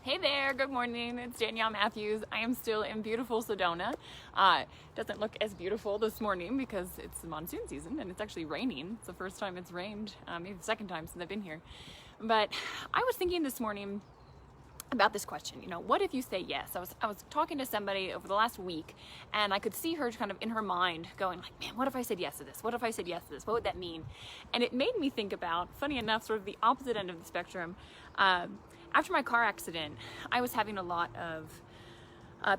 Hey there, good morning. It's Danielle Matthews. I am still in beautiful Sedona. Doesn't look as beautiful this morning because it's the monsoon season and it's actually raining. It's the first time it's rained, maybe the second time since I've been here. But I was thinking this morning about this question, what if you say yes? I was talking to somebody over the last week and I could see her kind of in her mind going like, man, what if I said yes to this? What if I said yes to this? What would that mean? And it made me think about, funny enough, sort of the opposite end of the spectrum. After my car accident, I was having a lot of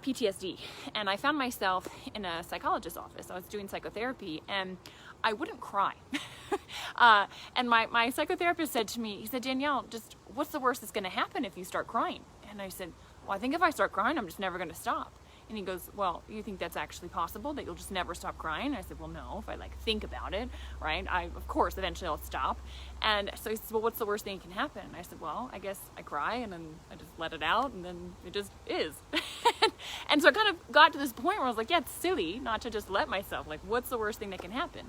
PTSD, and I found myself in a psychologist's office. I was doing psychotherapy and I wouldn't cry. And my psychotherapist said to me, he said, Danielle, just what's the worst that's going to happen if you start crying? And I said, well, I think if I start crying, I'm just never going to stop. And he goes, well, you think that's actually possible, that you'll just never stop crying? And I said, well, no, if I think about it, right? Of course, eventually I'll stop. And so he said, well, what's the worst thing that can happen? And I said, well, I guess I cry and then I just let it out and then it just is. And so I kind of got to this point where I was like, yeah, it's silly not to just let myself, what's the worst thing that can happen?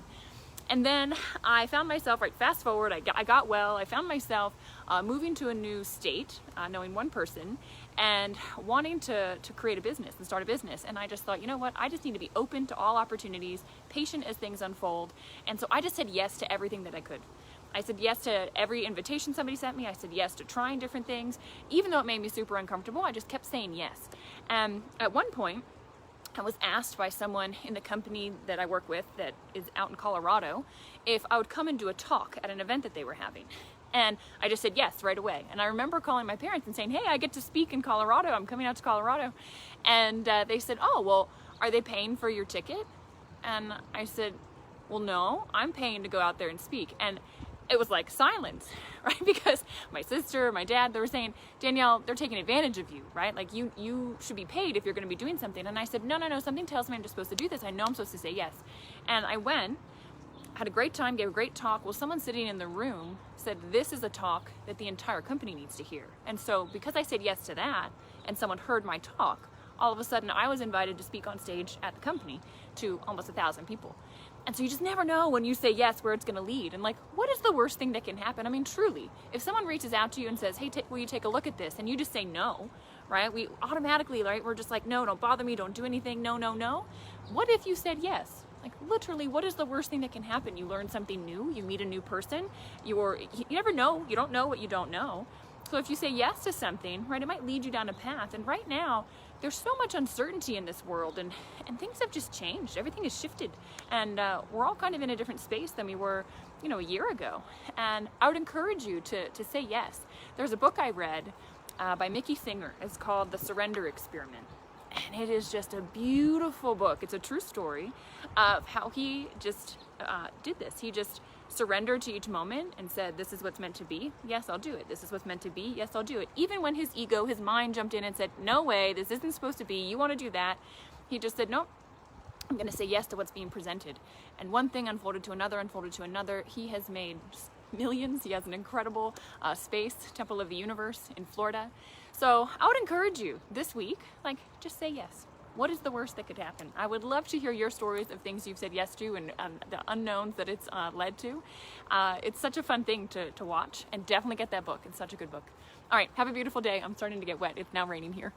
And then I found myself, fast forward, I got well, I found myself moving to a new state, knowing one person, and wanting to create a business and start a business. And I just thought, you know what, I just need to be open to all opportunities, patient as things unfold. And so I just said yes to everything that I could. I said yes to every invitation somebody sent me. I said yes to trying different things. Even though it made me super uncomfortable, I just kept saying yes. And at one point, I was asked by someone in the company that I work with that is out in Colorado if I would come and do a talk at an event that they were having. And I just said yes right away. And I remember calling my parents and saying, hey, I get to speak in Colorado. I'm coming out to Colorado. And they said, oh, well, are they paying for your ticket? And I said, well, no, I'm paying to go out there and speak. And it was like silence, right? Because my sister, my dad, they were saying, Danielle, they're taking advantage of you, right? You should be paid if you're going to be doing something. And I said, no, something tells me I'm just supposed to do this. I know I'm supposed to say yes. And I went, had a great time, gave a great talk. Well, someone sitting in the room said, this is a talk that the entire company needs to hear. And so because I said yes to that and someone heard my talk, all of a sudden I was invited to speak on stage at the company to almost 1,000 people. And so you just never know when you say yes where it's going to lead. And what is the worst thing that can happen? I mean, truly, if someone reaches out to you and says, hey, will you take a look at this? And you just say no, right? We automatically, right? We're just like, no, don't bother me. Don't do anything. No. What if you said yes? Literally, what is the worst thing that can happen? You learn something new. You meet a new person. You never know. You don't know what you don't know. So if you say yes to something, right, it might lead you down a path. And right now, there's so much uncertainty in this world and things have just changed. Everything has shifted. And we're all kind of in a different space than we were, a year ago. And I would encourage you to say yes. There's a book I read by Mickey Singer. It's called The Surrender Experiment. And it is just a beautiful book. It's a true story of how he just did this. He just surrendered to each moment and said, this is what's meant to be. Yes, I'll do it. This is what's meant to be. Yes, I'll do it. Even when his ego, his mind jumped in and said, no way, this isn't supposed to be. You want to do that. He just said, nope, I'm going to say yes to what's being presented. And one thing unfolded to another. He has made millions. He has an incredible space, Temple of the Universe in Florida. So I would encourage you this week, just say yes. What is the worst that could happen? I would love to hear your stories of things you've said yes to and the unknowns that it's led to. It's such a fun thing to watch, and definitely get that book. It's such a good book. All right, have a beautiful day. I'm starting to get wet. It's now raining here.